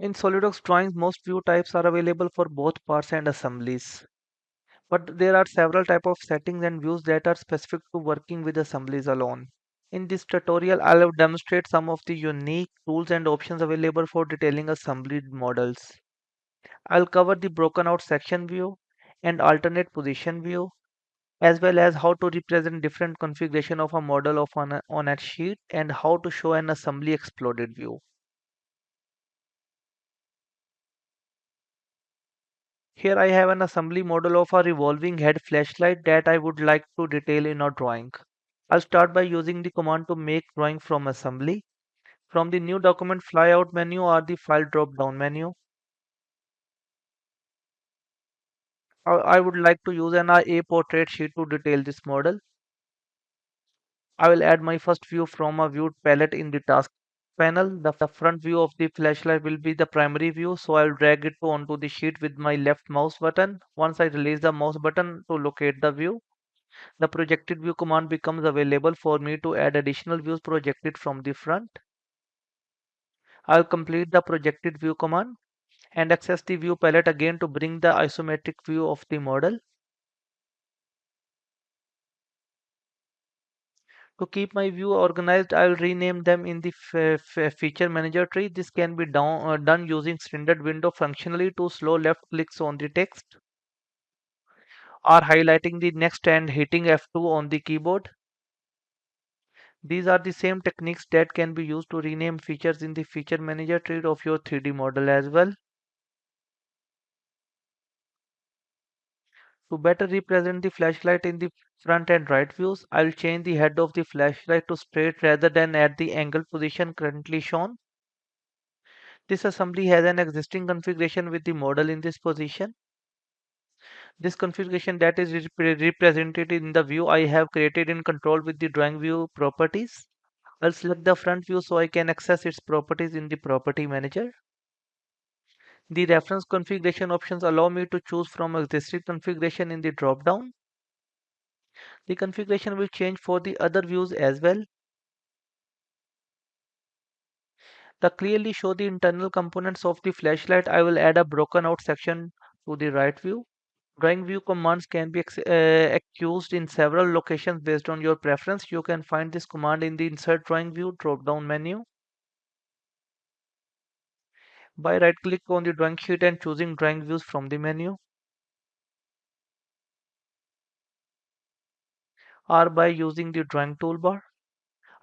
In SolidWorks drawings, most view types are available for both parts and assemblies. But there are several types of settings and views that are specific to working with assemblies alone. In this tutorial, I'll demonstrate some of the unique tools and options available for detailing assembly models. I'll cover the broken out section view and alternate position view, as well as how to represent different configuration of a model on a sheet and how to show an assembly exploded view. Here I have an assembly model of a revolving head flashlight that I would like to detail in a drawing. I'll start by using the command to make drawing from assembly. From the new document flyout menu or the file drop down menu, I would like to use an A portrait sheet to detail this model. I will add my first view from a viewed palette in the task panel. The front view of the flashlight will be the primary view, so I will drag it onto the sheet with my left mouse button. Once I release the mouse button to locate the view, the projected view command becomes available for me to add additional views projected from the front. I'll complete the projected view command and access the view palette again to bring the isometric view of the model. To keep my view organized, I'll rename them in the feature manager tree. This can be done using standard window functionally to slow left clicks on the text or highlighting the next and hitting F2 on the keyboard. These are the same techniques that can be used to rename features in the feature manager tree of your 3D model as well. To better represent the flashlight in the front and right views, I'll change the head of the flashlight to straight rather than at the angle position currently shown. This assembly has an existing configuration with the model in this position. This configuration that is represented in the view I have created in control with the drawing view properties. I'll select the front view so I can access its properties in the property manager. The reference configuration options allow me to choose from existing configuration in the drop down. The configuration will change for the other views as well. To clearly show the internal components of the flashlight, I will add a broken out section to the right view. Drawing view commands can be used in several locations based on your preference. You can find this command in the Insert Drawing View drop-down menu by right-click on the drawing sheet and choosing Drawing Views from the menu, or by using the Drawing toolbar.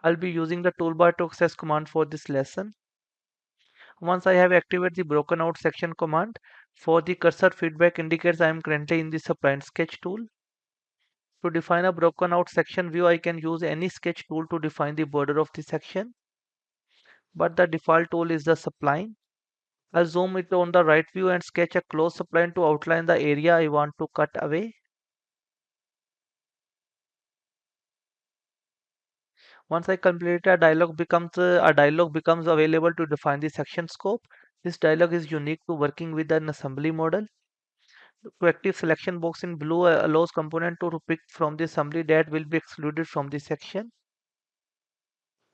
I'll be using the toolbar to access command for this lesson. Once I have activated the broken out section command, for the cursor feedback indicates I am currently in the Spline Sketch tool. To define a broken out section view, I can use any sketch tool to define the border of the section, but the default tool is the spline. I'll zoom it on the right view and sketch a close spline to outline the area I want to cut away. Once I complete a dialog becomes available to define the section scope. This dialog is unique to working with an assembly model. The active selection box in blue allows component to pick from the assembly that will be excluded from the section.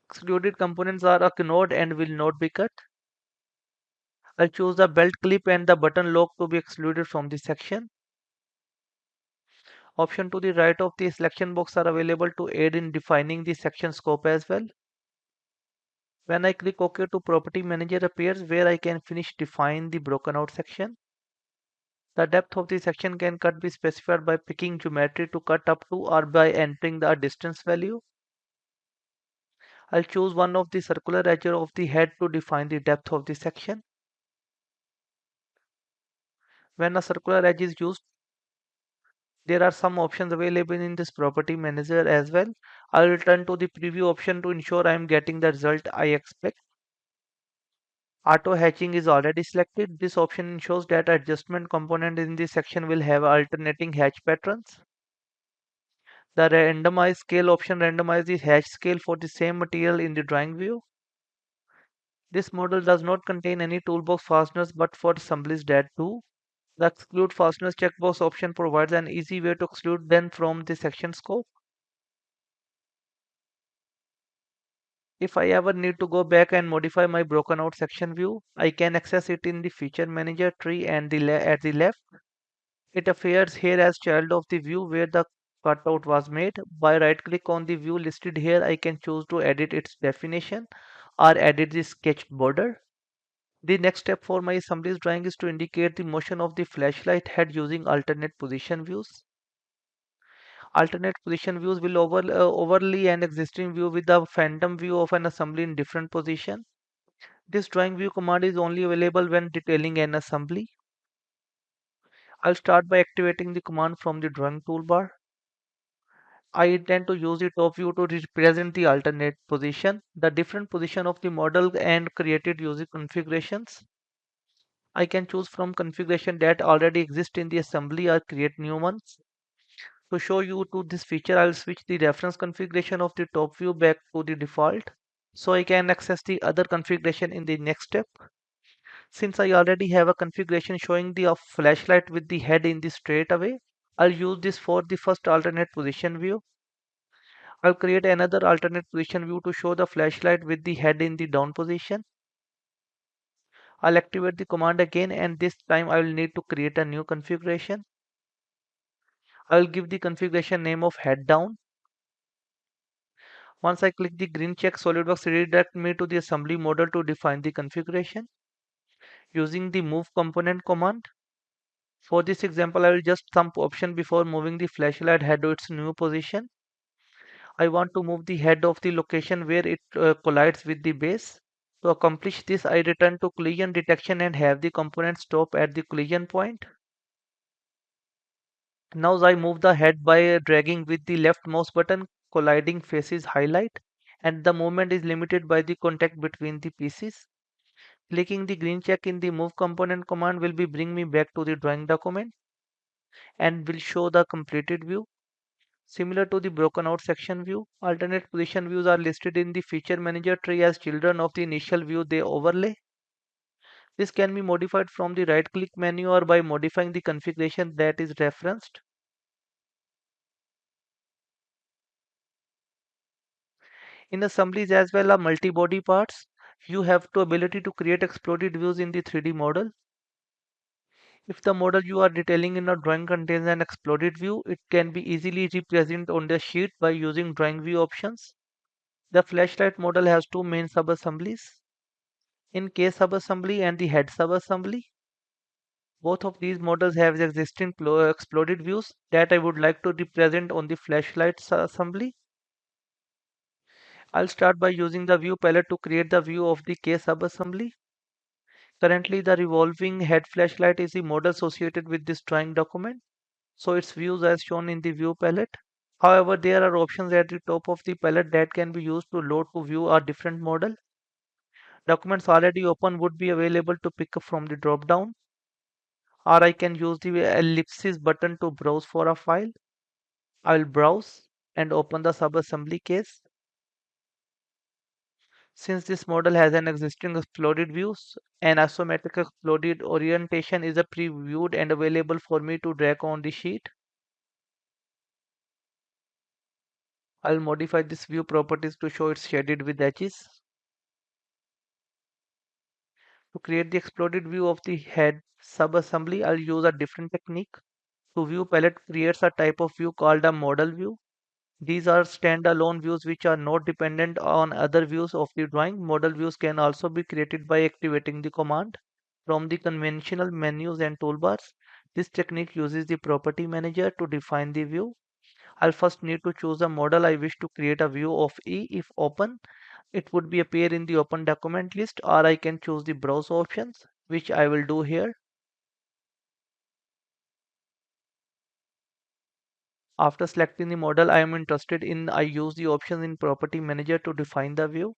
Excluded components are ignored and will not be cut. I'll choose the belt clip and the button lock to be excluded from the section. Options to the right of the selection box are available to aid in defining the section scope as well. When I click OK to Property Manager appears where I can finish define the broken out section. The depth of the section can cut be specified by picking geometry to cut up to or by entering the distance value. I'll choose one of the circular edges of the head to define the depth of the section. When a circular edge is used, there are some options available in this property manager as well. I'll return to the preview option to ensure I am getting the result I expect. Auto hatching is already selected. This option ensures that adjustment component in this section will have alternating hatch patterns. The randomize scale option randomizes the hatch scale for the same material in the drawing view. This model does not contain any toolbox fasteners but for assemblies that do. The exclude fasteners checkbox option provides an easy way to exclude them from the section scope. If I ever need to go back and modify my broken out section view, I can access it in the Feature Manager tree and at the left. It appears here as child of the view where the cutout was made. By right click on the view listed here, I can choose to edit its definition or edit the sketch border. The next step for my assemblies drawing is to indicate the motion of the flashlight head using alternate position views. Alternate position views will overlay an existing view with the phantom view of an assembly in different position. This drawing view command is only available when detailing an assembly. I'll start by activating the command from the drawing toolbar. I intend to use the top view to represent the alternate position, the different position of the model and created using configurations. I can choose from configuration that already exist in the assembly or create new ones. To show you to this feature, I'll switch the reference configuration of the top view back to the default so I can access the other configuration in the next step. Since I already have a configuration showing the flashlight with the head in the straight away, I'll use this for the first alternate position view. I'll create another alternate position view to show the flashlight with the head in the down position. I'll activate the command again and this time I will need to create a new configuration. I'll give the configuration name of head down. Once I click the green check, SolidWorks redirect me to the assembly model to define the configuration using the move component command. For this example, I will just thumb option before moving the flashlight head to its new position. I want to move the head of the location where it collides with the base. To accomplish this, I return to collision detection and have the component stop at the collision point. Now I move the head by dragging with the left mouse button, colliding faces highlight, and the movement is limited by the contact between the pieces. Clicking the green check in the move component command will be bring me back to the drawing document and will show the completed view. Similar to the broken out section view, alternate position views are listed in the feature manager tree as children of the initial view they overlay. This can be modified from the right click menu or by modifying the configuration that is referenced. In assemblies as well as multi-body parts, you have the ability to create exploded views in the 3D model. If the model you are detailing in a drawing contains an exploded view, it can be easily represented on the sheet by using drawing view options. The flashlight model has two main sub-assemblies, in case subassembly and the head subassembly. Both of these models have existing exploded views that I would like to represent on the flashlight assembly. I'll start by using the view palette to create the view of the case subassembly. Currently, the revolving head flashlight is the model associated with this drawing document, so its views as shown in the view palette. However, there are options at the top of the palette that can be used to load to view a different model. Documents already open would be available to pick up from the drop down, or I can use the ellipsis button to browse for a file. I'll browse and open the subassembly case. Since this model has an existing exploded view, an isometric exploded orientation is a previewed and available for me to drag on the sheet. I'll modify this view properties to show it's shaded with edges. To create the exploded view of the head subassembly, I'll use a different technique. To view palette creates a type of view called a model view. These are standalone views which are not dependent on other views of the drawing. Model views can also be created by activating the command from the conventional menus and toolbars. This technique uses the property manager to define the view. I'll first need to choose a model I wish to create a view of E. If open, it would be appear in the open document list, or I can choose the browse options, which I will do here. After selecting the model I am interested in, I use the options in property manager to define the view.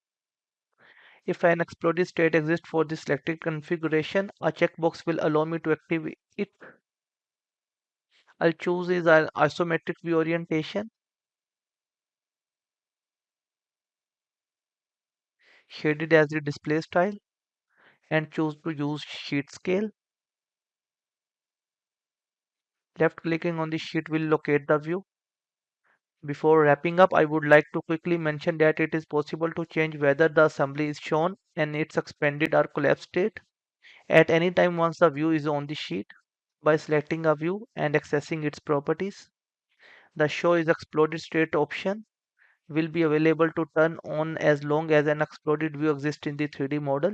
If an exploded state exists for the selected configuration, a checkbox will allow me to activate it. I'll choose is an isometric view orientation, shaded as the display style, and choose to use sheet scale. Left clicking on the sheet will locate the view. Before wrapping up, I would like to quickly mention that it is possible to change whether the assembly is shown in its expanded or collapsed state at any time once the view is on the sheet by selecting a view and accessing its properties. The Show is Exploded State option will be available to turn on as long as an exploded view exists in the 3D model.